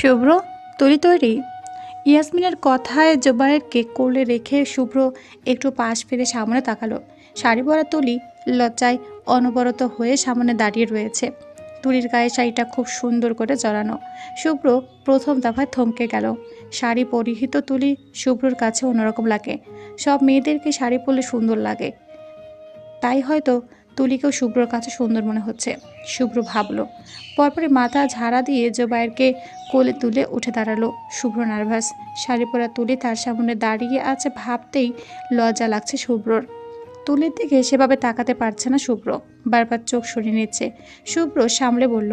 শুভ্র, তুলি তৈরি? ইয়াসমিনের কথায় জোবায়েরকে কোলে রেখে শুভ্র একটু পাশ ফিরে সামনে তাকালো। শাড়ি পরা তুলি লজ্জায় অনবরত হয়ে সামনে দাঁড়িয়ে রয়েছে। তুলির গায়ে শাড়িটা খুব সুন্দর করে জড়ানো। শুভ্র প্রথম দফায় থমকে গেল। শাড়ি পরিহিত তুলি শুভ্রর কাছে অন্যরকম লাগে। সব মেয়েদেরকে শাড়ি পরলে সুন্দর লাগে, তাই হয়তো তুলিকেও শুভ্রর কাছে সুন্দর মনে হচ্ছে। শুভ্র ভাবলো। পরপরই মাথা ঝাড়া দিয়ে জোবায়েরকে কোলে তুলে উঠে দাঁড়ালো। শুভ্র নার্ভাস। শাড়ি পরা তুলি তার সামনে দাঁড়িয়ে আছে ভাবতেই লজ্জা লাগছে শুভ্রর। তুলির দিকে সেভাবে তাকাতে পারছে না শুভ্র, বারবার চোখ সরিয়ে নিচ্ছে। শুভ্র সামলে বলল,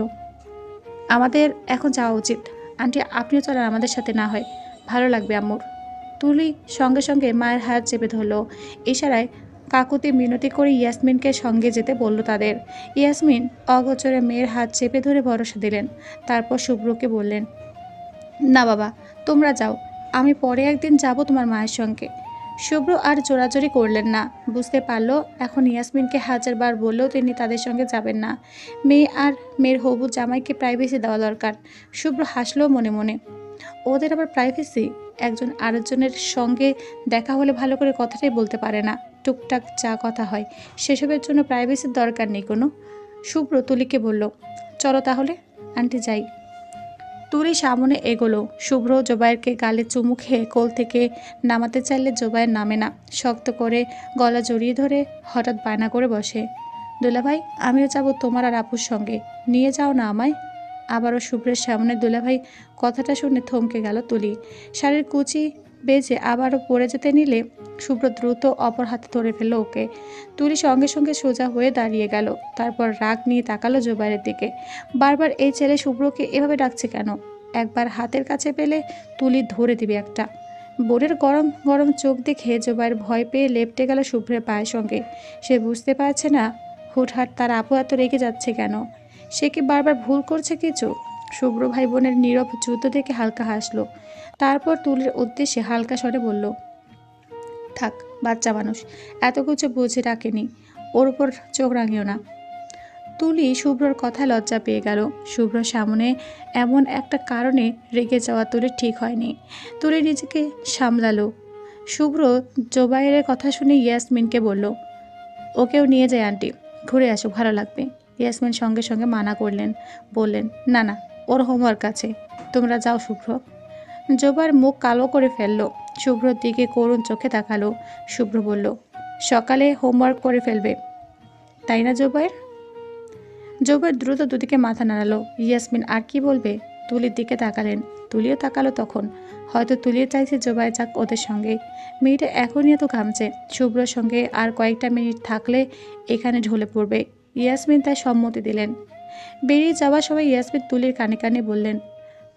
আমাদের এখন যাওয়া উচিত। আন্টি, আপনিও চলেন আমাদের সাথে, না হয় ভালো লাগবে আম্মুর। তুলি সঙ্গে সঙ্গে মায়ের হাত চেপে ধরল। ইশারায় কাকুতি মিনতি করে ইয়াসমিনকে সঙ্গে যেতে বলল তাদের। ইয়াসমিন অগোচরে মেয়ের হাত চেপে ধরে ভরসা দিলেন। তারপর শুভ্রকে বললেন, না বাবা, তোমরা যাও, আমি পরে একদিন যাব তোমার মায়ের সঙ্গে। শুভ্র আর জোরাজোরি করলেন না। বুঝতে পারলো এখন ইয়াসমিনকে হাজারবার বললেও তিনি তাদের সঙ্গে যাবেন না। মেয়ে আর মেয়ের হবু জামাইকে প্রাইভেসি দেওয়া দরকার। শুভ্র হাসলো মনে মনে। ওদের আবার প্রাইভেসি? একজন আরেকজনের সঙ্গে দেখা হলে ভালো করে কথাটাই বলতে পারে না, টুকটাক যা কথা হয় সেসবের জন্য প্রাইভেসির দরকার নেই কোনো। শুভ্র তুলিকে বলল, চলো তাহলে আন্টি, যাই। তুলি সামনে এগোলো। শুভ্র জোবায়েরকে গালে চুমু খেয়ে কোল থেকে নামাতে চাইলে জোবায়ের নামে না। শক্ত করে গলা জড়িয়ে ধরে হঠাৎ বায়না করে বসে, দুলাভাই, আমিও যাব তোমার আর আপুর সঙ্গে, নিয়ে যাও না আমায়। আবারও শুভ্রের সামনে দুলাভাই কথাটা শুনে থমকে গেল তুলি। শাড়ির কুচি বেজে আবারও পড়ে যেতে নিলে শুভ্র দ্রুত অপর হাতে ধরে ফেলল ওকে। তুলি সঙ্গে সঙ্গে সোজা হয়ে দাঁড়িয়ে গেল। তারপর রাগ নিয়ে তাকালো জোবায়ের দিকে। বারবার এই ছেলে শুভ্রকে এভাবে ডাকছে কেন? একবার হাতের কাছে পেলে তুলি ধরে দিবে একটা। বোনের গরম গরম চোখ দেখে জোবায়ের ভয় পেয়ে লেপটে গেল শুভ্রের পায়ের সঙ্গে। সে বুঝতে পারছে না হুটহাট তার আপু এত রেগে যাচ্ছে কেন। সে কি বারবার ভুল করছে কিছু? শুভ্র ভাই বোনের নীরব যুদ্ধ দেখে হালকা হাসলো। তারপর তুলির উদ্দেশ্যে হালকা স্বরে বলল, থাক, বাচ্চা মানুষ, এত কিছু বুঝে রাখেনি, ওর উপর চোখ রাঙিও না। তুলি শুভ্রর কথা লজ্জা পেয়ে গেল। শুভ্রর সামনে এমন একটা কারণে রেগে যাওয়া তুলির ঠিক হয়নি। তুলি নিজেকে সামলালো। শুভ্র জোবায়েরের কথা শুনে ইয়াসমিনকে বলল, ওকেও নিয়ে যায় আন্টি, ঘুরে আসো, ভালো লাগবে। ইয়াসমিন সঙ্গে সঙ্গে মানা করলেন, বললেন, না না, ওর হোমওয়ার্ক আছে, তোমরা যাও শুভ্র। জোবায়ের মুখ কালো করে ফেললো। শুভ্রর দিকে করুণ চোখে তাকালো। শুভ্র বলল, সকালে হোমওয়ার্ক করে ফেলবে তাই না জোবায়ের? জোবায়ের দ্রুত দুদিকে মাথা নাড়ালো। ইয়াসমিন আর কি বলবে? তুলির দিকে তাকালেন। তুলিও তাকালো তখন। হয়তো তুলিও চাইছে জোবায়ের যাক ওদের সঙ্গে। মেয়েটা এখনই এত ঘামছে, শুভ্রর সঙ্গে আর কয়েকটা মিনিট থাকলে এখানে ঢলে পড়বে। ইয়াসমিন তাই সম্মতি দিলেন। বেরিয়ে যাওয়ার সময় ইয়াসমিন তুলির কানে কানে বললেন,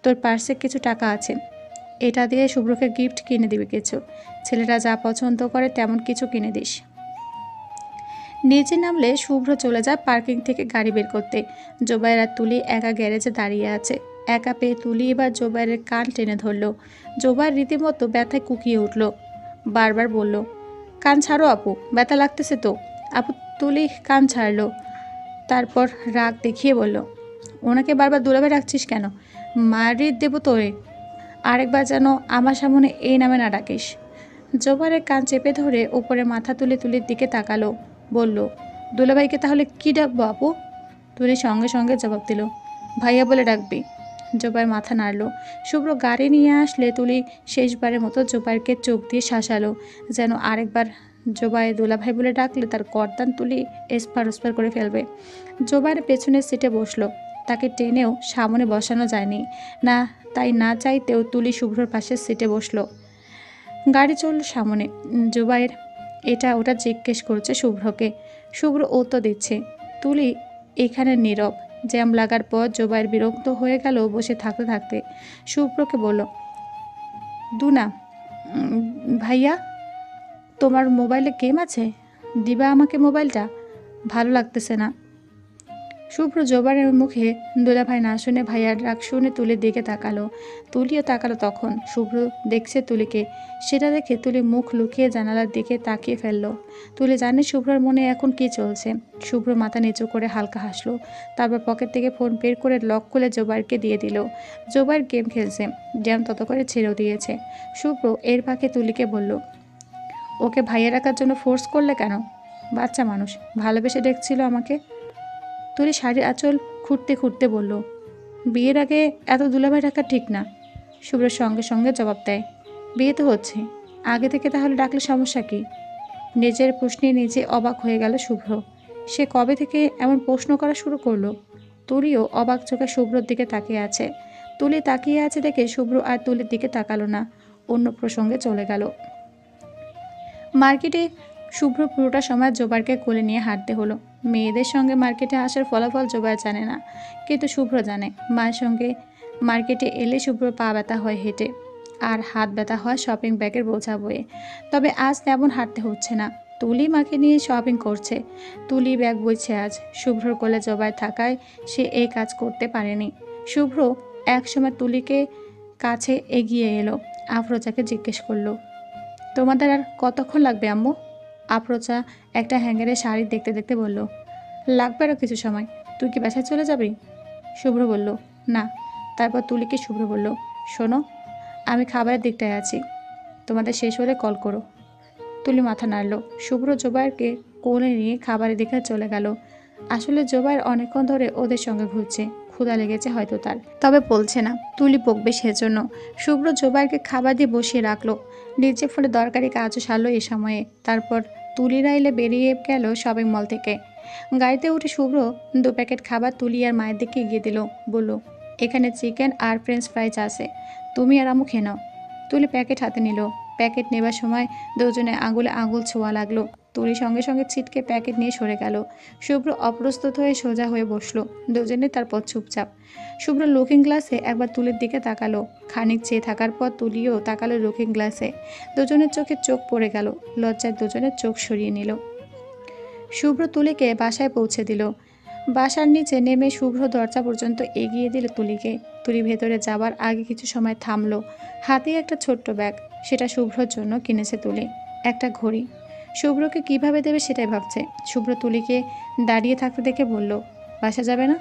তোর পার্সে কিছু টাকা আছে, এটা দিয়ে শুভ্রকে গিফট কিনে দিবি কিছু। ছেলেরা যা পছন্দ করে তেমন কিছু কিনে দিস। নিচে নামলে শুভ্র চলে যায় পার্কিং থেকে গাড়ি বের করতে। জোবায়ের আর তুলি একা গ্যারেজে দাঁড়িয়ে আছে। একা পেয়ে তুলি এবার জোবায়েরের কান টেনে ধরল। জোবায়ের রীতিমতো ব্যথায় কুকিয়ে উঠল। বারবার বলল, কান ছাড়ো আপু, ব্যথা লাগতেছে তো। আপু তুলি কান ছাড়লো। তারপর রাগ দেখিয়ে বলল, ওনাকে বারবার দুলাভাই রাখছিস কেন? মারি দেবো তোরে, আরেকবার যেন আমার সামনে এই নামে না ডাকিস। জোবায়ের কান চেপে ধরে উপরে মাথা তুলে তুলির দিকে তাকালো। বলল, দুলাভাইকে তাহলে কি ডাকবো আপু? তুলি সঙ্গে সঙ্গে জবাব দিল, ভাইয়া বলে ডাকবি। জোবায়ের মাথা নাড়ল। শুভ্র গাড়ি নিয়ে আসলে তুলি শেষবারের মতো জোবায়েরকে চোখ দিয়ে শাসালো, যেন আরেকবার জোবায়ের দুলাভাই বলে ডাকলে তার গর্দান তুলি এসপার ওসপার করে ফেলবে। জোবায়ের পেছনের সিটে বসলো। তাকে টেনেও সামনে বসানো যায়নি না, তাই না চাইতেও তুলি শুভ্রর পাশের সিটে বসলো। গাড়ি চলল সামনে। জোবায়ের এটা ওটা জিজ্ঞেস করছে শুভ্রকে। শুভ্র উত্তর দিচ্ছে। তুলি এখানে নীরব। জ্যাম লাগার পর জোবায়ের বিরক্ত হয়ে গেল বসে থাকতে থাকতে। শুভ্রকে বলল, দুনা ভাইয়া, তোমার মোবাইলে গেম আছে, দিবা আমাকে মোবাইলটা, ভালো লাগতেছে না। শুভ্র জোবারের মুখে দুলাভাই না শুনে ভাইয়ার ডাক শুনে তুলির দিকে তাকালো। তুলিও তাকালো তখন। শুভ্র দেখছে তুলিকে। সেটা দেখে তুলি মুখ লুকিয়ে জানালার দিকে তাকিয়ে ফেললো। তুলি জানে শুভ্রর মনে এখন কি চলছে। শুভ্র মাথা নিচু করে হালকা হাসলো। তারপর পকেট থেকে ফোন বের করে লক খুলে জোবাইরকে দিয়ে দিল। জোবাইর গেম খেলছে। জ্যাম তত করে ছেড়েও দিয়েছে। শুভ্র এর ফাঁকে তুলিকে বলল, ওকে ভাইয়া রাখার জন্য ফোর্স করলে কেন? বাচ্চা মানুষ, ভালোবেসে দেখছিল আমাকে। তুলি শাড়ির আঁচল খুঁড়তে খুঁড়তে বলল, বিয়ের আগে এত দুলাভাই রাখা ঠিক না। শুভ্রের সঙ্গে সঙ্গে জবাব দেয়, বিয়ে তো হচ্ছে, আগে থেকে তাহলে ডাকলে সমস্যা কি? নিজের প্রশ্নে নিজে অবাক হয়ে গেল শুভ্র। সে কবে থেকে এমন প্রশ্ন করা শুরু করলো? তুলিও অবাক চোখে শুভ্রর দিকে তাকিয়ে আছে। তুলি তাকিয়ে আছে দেখে শুভ্র আর তুলির দিকে তাকালো না, অন্য প্রসঙ্গে চলে গেল। মার্কেটে শুভ্র পুরোটা সময় জোবারকে কোলে নিয়ে হাঁটতে হলো। মেয়েদের সঙ্গে মার্কেটে আসার ফলাফল জোবাই জানে না, কিন্তু শুভ্র জানে। মায়ের সঙ্গে মার্কেটে এলে শুভ্র পা ব্যথা হয় হেঁটে, আর হাত ব্যথা হয় শপিং ব্যাগের বোঝা বয়ে। তবে আজ তেমন হাঁটতে হচ্ছে না। তুলি মাকে নিয়ে শপিং করছে। তুলি ব্যাগ বইছে আজ। শুভ্রর কোলে জোবাই থাকায় সে এই কাজ করতে পারেনি। শুভ্র একসময় তুলিকে কাছে এগিয়ে এলো। আফরোজাকে জিজ্ঞেস করলো, তোমাদের আর কতক্ষণ লাগবে আম্মু? আফরোজা একটা হ্যাঙ্গারে শাড়ি দেখতে দেখতে বলল, লাগবে আরও কিছু সময়। তুই কি বাসায় চলে যাবি? শুভ্র বলল, না। তারপর তুলিকে শুভ্র বলল, শোনো, আমি খাবারের দিকটায় আছি, তোমাদের শেষ হলে কল করো। তুলি মাথা নাড়ল। শুভ্র জোবাইরকে কোলে নিয়ে খাবারের দিকে চলে গেল। আসলে জোবাইর অনেকক্ষণ ধরে ওদের সঙ্গে ঘুরছে। ক্ষুধা লেগেছে হয়তো তার, তবে বলছে না। তুলি বকবে সেজন্য। শুভ্র জোবাইরকে খাবার দিয়ে বসিয়ে রাখলো। নিজে ফোনে দরকারি কাজও সারলো এ সময়ে। তারপর তুলি রাইলে বেরিয়ে গেল শপিং মল থেকে। গাড়িতে উঠে শুভ্র 2 প্যাকেট খাবার তুলি আর মায়ের দিকে এগিয়ে দিল। বলল, এখানে চিকেন আর ফ্রেঞ্চ ফ্রাইজ আছে, তুমি আর আম্মু খেয়ে নাও। তুলি প্যাকেট হাতে নিল। প্যাকেট নেবার সময় দুজনে আঙুলে আঙুল ছোঁয়া লাগলো। তুলি সঙ্গে সঙ্গে ছিটকে প্যাকেট নিয়ে সরে গেল। শুভ্র অপ্রস্তুত হয়ে সোজা হয়ে বসলো। দুজনে তারপর চুপচাপ। শুভ্র লুকিং গ্লাসে একবার তুলির দিকে তাকালো। খানিক চেয়ে থাকার পর তুলিও তাকালো লুকিং গ্লাসে। দুজনের চোখে চোখ পড়ে গেল। লজ্জায় দুজনের চোখ সরিয়ে নিল। শুভ্র তুলিকে বাসায় পৌঁছে দিল। বাসার নিচে নেমে শুভ্র দরজা পর্যন্ত এগিয়ে দিল তুলিকে। তুলি ভেতরে যাবার আগে কিছু সময় থামলো। হাতে একটা ছোট্ট ব্যাগ, সেটা শুভ্রর জন্য কিনেছে তুলি। একটা ঘড়ি। শুভ্রকে কিভাবে দেবে সেটাই ভাবছে। শুভ্র তুলিকে দাঁড়িয়ে থাকতে দেখে বলল, বাসা যাবে না?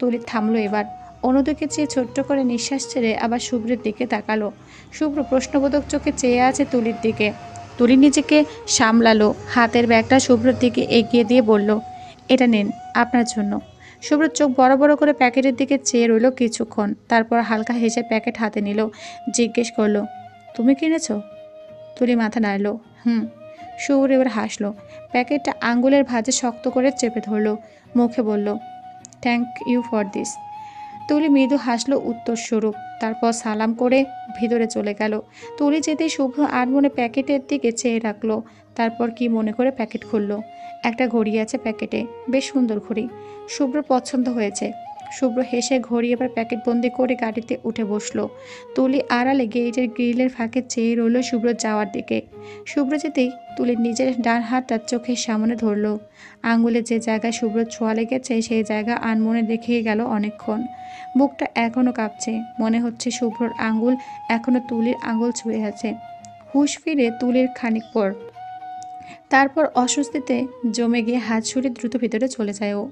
তুলি থামলো এবার। অন্যদিকে চেয়ে ছোট্ট করে নিঃশ্বাস ছেড়ে আবার শুভ্রের দিকে তাকালো। শুভ্র প্রশ্নবোধক চোখে চেয়ে আছে তুলির দিকে। তুলি নিজেকে সামলালো। হাতের ব্যাগটা শুভ্রর দিকে এগিয়ে দিয়ে বলল, এটা নিন, আপনার জন্য। শুভ্র চোখ বড় বড় করে প্যাকেটের দিকে চেয়ে রইল কিছুক্ষণ। তারপর হালকা হেসে প্যাকেট হাতে নিল। জিজ্ঞেস করলো, তুমি কিনেছো? তুলি মাথা নাড়ল, হুম। শুভ্র এবার হাসলো। প্যাকেটটা আঙ্গুলের ভাঁজে শক্ত করে চেপে ধরলো। মুখে বলল, থ্যাংক ইউ ফর দিস। তুলি মৃদু হাসলো উত্তরস্বরূপ। তারপর সালাম করে ভিতরে চলে গেল। তুলি যেতেই শুভ্র আনমনে প্যাকেটের দিকে চেয়ে রাখলো। তারপর কি মনে করে প্যাকেট খুললো। একটা ঘড়ি আছে প্যাকেটে, বেশ সুন্দর ঘড়ি। শুভ্র পছন্দ হয়েছে। শুভ্র হেসে ঘড়ি এবার প্যাকেটবন্দি করে গাড়িতে উঠে বসলো। তুলি আড়ালে গেটের গ্রিলের ফাঁকে চেয়ে রইল শুভ্র যাওয়ার দিকে। শুভ্র যেতেই তুলি নিজের ডান হাতটা চোখের সামনে ধরলো। আঙুলে যে জায়গায় শুভ্র ছোঁয়া লেগেছে সেই জায়গা আনমনে দেখে গেল অনেকক্ষণ। বুকটা এখনও কাঁপছে। মনে হচ্ছে শুভ্রর আঙুল এখনও তুলির আঙুল ছুঁয়ে আছে। হুঁশ ফিরে তুলির খানিক পর। তারপর অস্বস্তিতে জমে গিয়ে হাত সরিয়ে দ্রুত ভিতরে চলে যায় ও।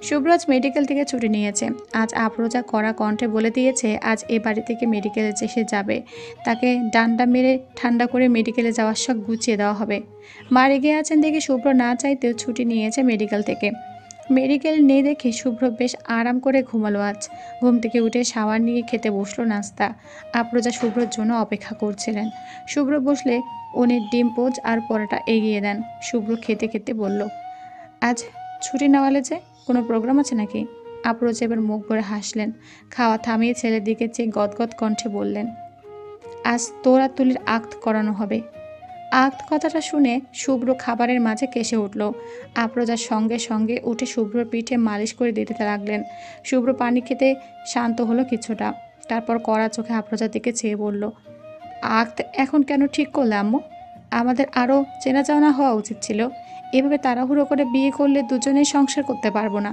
শুভ্র আজ মেডিকেল থেকে ছুটি নিয়েছে। আজ আফরোজা কড়া কণ্ঠে বলে দিয়েছে আজ এ বাড়ি থেকে মেডিকেলে যে সে যাবে। তাকে ডান্ডা মেরে ঠান্ডা করে মেডিকেলে যাওয়ার সব গুছিয়ে দেওয়া হবে। মা রেগে আছেন দেখে শুভ্র না চাইতেও ছুটি নিয়েছে মেডিকেল থেকে। মেডিকেল নেই দেখে শুভ্র বেশ আরাম করে ঘুমালো আজ। ঘুম থেকে উঠে শাওয়ার নিয়ে খেতে বসলো নাস্তা। আফরোজা শুভ্রর জন্য অপেক্ষা করছিলেন। শুভ্র বসলে উনি ডিম পোচ আর পরোটা এগিয়ে দেন। শুভ্র খেতে খেতে বলল, আজ ছুটি নেওয়ালে যে কোনো প্রোগ্রাম আছে নাকি? আফরোজা এবার মুখ ভরে হাসলেন। খাওয়া থামিয়ে ছেলের দিকে চেয়ে গদগদ কণ্ঠে বললেন, আজ তোর আর তুলির আক্ত করানো হবে। আক্ত কথাটা শুনে শুভ্র খাবারের মাঝে কেসে উঠল। আফরোজার সঙ্গে সঙ্গে উঠে শুভ্রর পিঠে মালিশ করে দিতে লাগলেন। শুভ্র পানি খেতে শান্ত হলো কিছুটা। তারপর কড়া চোখে আফরোজার দিকে চেয়ে বলল, আক্ত এখন কেন ঠিক করলে আম্মু? আমাদের আরও চেনা জানা হওয়া উচিত ছিল। এভাবে তাড়াহুড়ো করে বিয়ে করলে দুজনেই সংসার করতে পারবো না।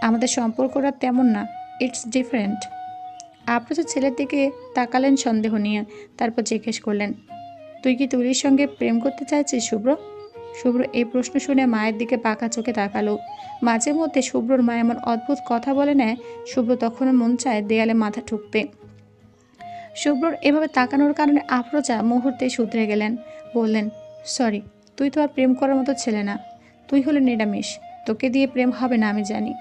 আমাদের সম্পর্কটা তেমন না, ইটস ডিফারেন্ট। আফরোজা ছেলের দিকে তাকালেন সন্দেহ নিয়ে, তারপর জিজ্ঞেস করলেন, তুই কি তুলির সঙ্গে প্রেম করতে চাইছিস শুভ্র? শুভ্র এই প্রশ্ন শুনে মায়ের দিকে পাকা চোখে তাকালো। মাঝে মধ্যে শুভ্রর মা এমন অদ্ভুত কথা বলে নেয়, শুভ্র তখনও মন চায় দেয়ালে মাথা ঠুকতে। শুভ্রর এভাবে তাকানোর কারণে আফরোজা মুহূর্তে শুধরে গেলেন। বললেন, সরি, তুই তো আর প্রেম করার মতো ছেলে না। তুই হলে নিরামিষ, তোকে দিয়ে প্রেম হবে না আমি জানি।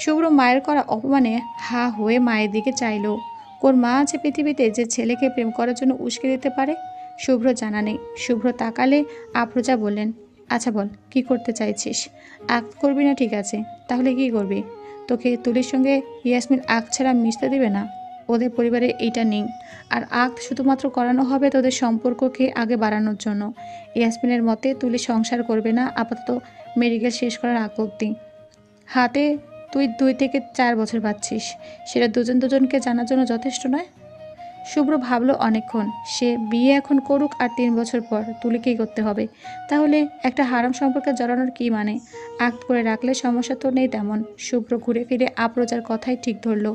শুভ্র মায়ের করা অপমানে হা হয়ে মায়ের দিকে চাইল। কোন মা আছে পৃথিবীতে যে ছেলেকে প্রেম করার জন্য উস্কে দিতে পারে? শুভ্র জানা নেই। শুভ্র তাকালে আফরোজা বললেন, আচ্ছা বল, কি করতে চাইছিস? আঁক করবি না ঠিক আছে, তাহলে কি করবি? তোকে তুলির সঙ্গে ইয়াসমিন আঁক ছাড়া মিশতে দিবে না। ওদের পরিবারে এইটা নেই। আর আঁক শুধুমাত্র করানো হবে তোদের সম্পর্ককে আগে বাড়ানোর জন্য। ইয়াসমিনের মতে তুলি সংসার করবে না আপাতত, মেডিকেল শেষ করার আগ অব্দি। হাতে তুই 2 থেকে 4 বছর পাচ্ছিস, সেটা দুজন দুজনকে জানার জন্য যথেষ্ট নয়? শুভ্র ভাবলো অনেকক্ষণ। সে বিয়ে এখন করুক আর 3 বছর পর তুলিকেই করতে হবে। তাহলে একটা হারাম সম্পর্কে জড়ানোর কি মানে? আক্ত করে রাখলে সমস্যা তো নেই তেমন। শুভ্র ঘুরে ফিরে আফরোজার কথাই ঠিক ধরল।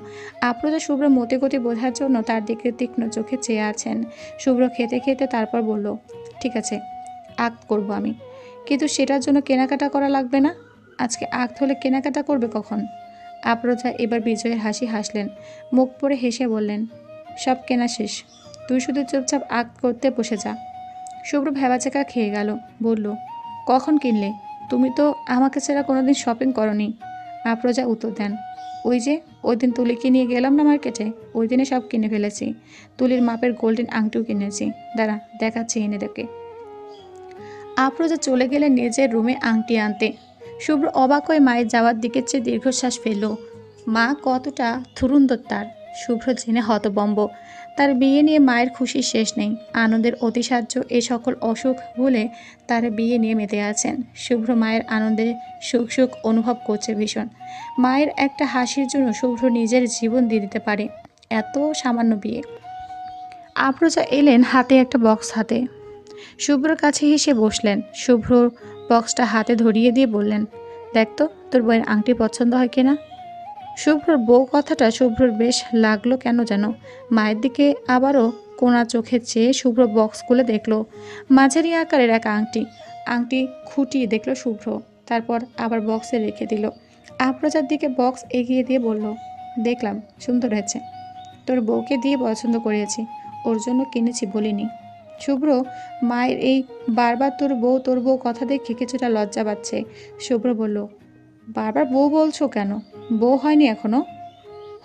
আফরোজা শুভ্র মতে গতি বোঝার জন্য তার দিকে তীক্ষ্ণ চোখে চেয়ে আছেন। শুভ্র খেতে খেতে তারপর বলল, ঠিক আছে, আক্ত করব আমি, কিন্তু সেটার জন্য কেনাকাটা করা লাগবে না? আজকে আক্ত হলে কেনাকাটা করবে কখন? আফরোজা এবার বিজয়ের হাসি হাসলেন। মুখ পড়ে হেসে বললেন, সব কেনা শেষ, তুই শুধু চুপচাপ আক্ত করতে বসে যা। শুভ্র ভ্যাবাচাকা খেয়ে গেল। বলল, কখন কিনলে? তুমি তো আমাকে ছাড়া কোনোদিন শপিং করনি। আফরোজা উত্তর দেন, ওই যে ওই দিন তুলিকে নিয়ে গেলাম না মার্কেটে, ওই দিনে সব কিনে ফেলেছি। তুলির মাপের গোল্ডেন আংটিও কিনেছি, দাঁড়া দেখাচ্ছি এনে দেখে। আফরোজা চলে গেলেন নিজের রুমে আংটি আনতে। শুভ্র অবাক হয়ে মায়ের যাওয়ার দিকে চেয়ে দীর্ঘশ্বাস ফেলল। মা কতটা ধুরন্ধর তার, শুভ্র জেনে হতবম্ব। তার বিয়ে নিয়ে মায়ের খুশির শেষ নেই। আনন্দের অতিসাহ্য এ সকল অসুখ ভুলে তার বিয়ে নিয়ে মেতে আছেন। শুভ্র মায়ের আনন্দে সুখ সুখ অনুভব করছে ভীষণ। মায়ের একটা হাসির জন্য শুভ্র নিজের জীবন দিয়ে দিতে পারে। এত সামান্য বিয়ে। আফরোজা এলেন হাতে একটা বক্স হাতে। শুভ্রর কাছে এসে বসলেন। শুভ্র বক্সটা হাতে ধরিয়ে দিয়ে বললেন, দেখ তো তোর বইয়ের আংটি পছন্দ হয় কিনা। শুভ্রর বউ কথাটা শুভ্রর বেশ লাগলো কেন যেন। মায়ের দিকে আবারও কোনা চোখে চেয়ে শুভ্র বক্স খুলে দেখল। মাঝারি আকারের এক আংটি। আংটি খুঁটিয়ে দেখল শুভ্র, তারপর আবার বক্সে রেখে দিল। আফরোজার দিকে বক্স এগিয়ে দিয়ে বলল, দেখলাম সুন্দর হয়েছে, তোর বউকে দিয়ে পছন্দ করিয়েছি, ওর জন্য কিনেছি বলিনি। শুভ্র মায়ের এই বারবার তোর বউ কথা দেখে কিছুটা লজ্জা পাচ্ছে। শুভ্র বলল, বারবার বউ বলছো কেন? বউ হয়নি এখনো?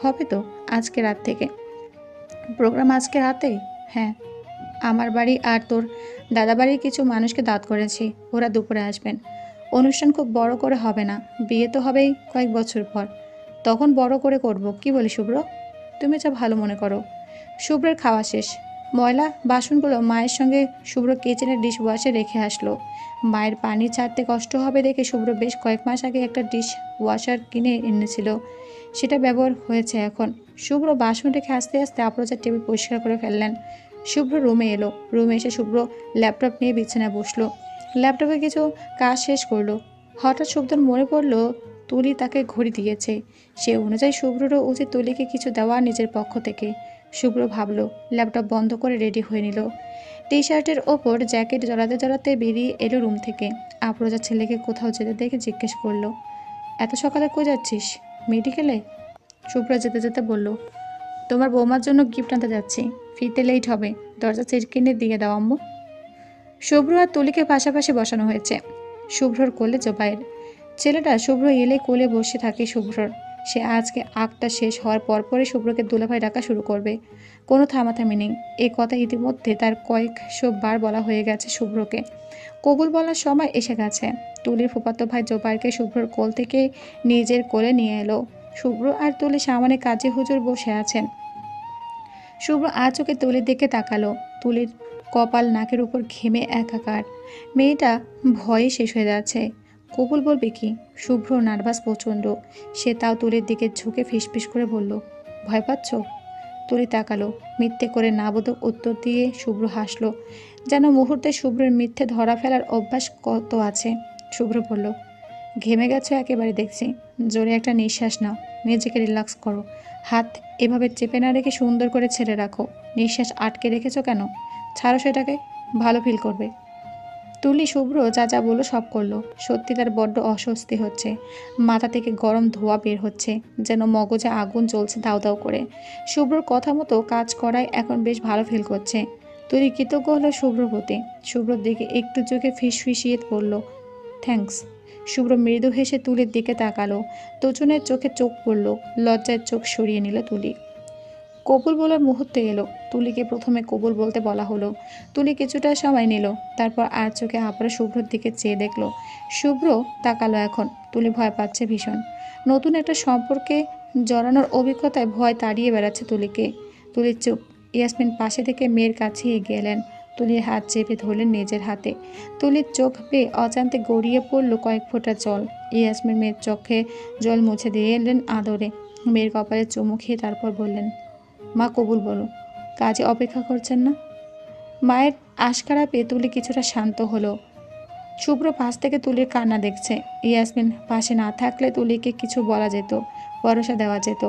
হবে তো আজকে রাত থেকে। প্রোগ্রাম আজকে রাতে? হ্যাঁ, আমার বাড়ি আর তোর দাদা বাড়ির কিছু মানুষকে দাওয়াত করেছি, ওরা দুপুরে আসবেন। অনুষ্ঠান খুব বড় করে হবে না, বিয়ে তো হবেই কয়েক বছর পর, তখন বড় করে করব, কি বলি শুভ্র? তুমি যা ভালো মনে করো। শুভ্রের খাওয়া শেষ। ময়লা বাসনগুলো মায়ের সঙ্গে শুভ্র কিচেনের ডিশ ওয়াশে রেখে আসলো। মায়ের পানি ছাড়তে কষ্ট হবে দেখে শুভ্র বেশ কয়েক মাস আগে একটা ডিশ ওয়াশার কিনে এনেছিল, সেটা ব্যবহার হয়েছে এখন। শুভ্র বাসন রেখে আস্তে আস্তে আফরোজার টেবিল পরিষ্কার করে ফেললেন। শুভ্র রুমে এলো। রুমে এসে শুভ্র ল্যাপটপ নিয়ে বিছানায় বসলো। ল্যাপটপে কিছু কাজ শেষ করলো। হঠাৎ শুভ্রর মনে পড়লো তুলি তাকে ঘড়ি দিয়েছে। সে অনুযায়ী শুভ্ররও উচিত তুলিকে কিছু দেওয়া নিজের পক্ষ থেকে। শুভ্র ভাবলো, ল্যাপটপ বন্ধ করে রেডি হয়ে নিল। টি শার্টের ওপর জ্যাকেট জড়াতে জড়াতে বেরিয়ে এলো রুম থেকে। আফরোজা ছেলেকে কোথাও যেতে দেখে জিজ্ঞেস করলো, এত সকালে কই যাচ্ছিস? মেডিকেলে? শুভ্র যেতে যেতে বলল, তোমার বৌমার জন্য গিফট আনতে যাচ্ছি, ফিরতে লেট হবে, দরজা চিরকিনে দিয়ে দাও আম্মু। শুভ্র আর তুলিকে পাশাপাশি বসানো হয়েছে। শুভ্রর কোলে জোবাইর। ছেলেটা শুভ্র এলে কোলে বসে থাকে শুভ্রর। সে আজকে আঁকটা শেষ হওয়ার পরপরই শুভ্রকে দুলাভাই ডাকা শুরু করবে, কোনো থামাথামি নেই। এই কথা ইতিমধ্যে তার কয়েকশো বার বলা হয়ে গেছে শুভ্রকে। কবুল বলার সময় এসে গেছে। তুলির ফুফাতো ভাই জোবাইরকে শুভ্রর কোল থেকে নিজের কোলে নিয়ে এলো। শুভ্র আর তুলি সামনে কাজী হুজুর বসে আছেন। শুভ্র চোখে তুলির দিকে তাকালো। তুলির কপাল নাকের উপর ঘেমে একাকার। মেয়েটা ভয়ে শেষ হয়ে যাচ্ছে। কবুল বলবে কি? শুভ্র নার্ভাস প্রচণ্ড। সে তাও তুলির দিকে ঝুঁকে ফিসফিস করে বলল, ভয় পাচ্ছ? তুলি তাকালো। মিথ্যে করে নাবোধক উত্তর দিয়ে শুভ্র হাসলো। যেন মুহূর্তে শুভ্রের মিথ্যে ধরা ফেলার অভ্যাস কত আছে। শুভ্র বলল, ঘেমে গেছো একেবারে দেখছি। জোরে একটা নিঃশ্বাস নাও, নিজেকে রিল্যাক্স করো। হাত এভাবে চেপে না রেখে সুন্দর করে ছেড়ে রাখো। নিঃশ্বাস আটকে রেখেছো কেন? ছাড়ো সেটাকে, ভালো ফিল করবে। তুলি শুভ্র যা যা বললো সব করলো। সত্যি তার বড্ড অস্বস্তি হচ্ছে। মাথা থেকে গরম ধোঁয়া বের হচ্ছে, যেন মগজে আগুন জ্বলছে দাউ দাউ করে। শুভ্রর কথা মতো কাজ করায় এখন বেশ ভালো ফিল করছে। তুলি কৃতজ্ঞ হলো শুভ্রর প্রতি। শুভ্রর দিকে একটু চোখে ফিসফিসিয়ে বলল, থ্যাঙ্কস। শুভ্র মৃদু হেসে তুলির দিকে তাকালো। দুজনের চোখে চোখ পড়ল। লজ্জায় চোখ সরিয়ে নিল তুলি। কবুল বলার মুহূর্তে এলো। তুলিকে প্রথমে কবুল বলতে বলা হলো। তুলি কিছুটা সময় নিল, তারপর আর চোখে আবারও শুভ্রর দিকে চেয়ে দেখলো। শুভ্র তাকালো এখন। তুলি ভয় পাচ্ছে ভীষণ। নতুন একটা সম্পর্কে জড়ানোর অভিজ্ঞতায় ভয় তাড়িয়ে বেড়াচ্ছে তুলিকে। তুলির চুপ। ইয়াসমিন পাশে থেকে মেয়ের কাছে এগিয়ে এলেন। তুলির হাত চেপে ধরলেন নিজের হাতে। তুলির চোখ বেয়ে অজান্তে গড়িয়ে পড়ল কয়েক ফোঁটা জল। ইয়াসমিন মেয়ের চোখে জল মুছে দিয়ে এলেন আদরে। মেয়ের কপালে চুমু খেয়ে তারপর বললেন, মা কবুল বলো। কাজে অপেক্ষা করছেন না? মায়ের আশকারা পেয়ে তুলি কিছুটা শান্ত হলো। শুভ্র পাশ থেকে তুলির কান্না দেখছে। ইয়াসমিন পাশে না থাকলে তুলিকে কিছু বলা যেত, ভরসা দেওয়া যেত।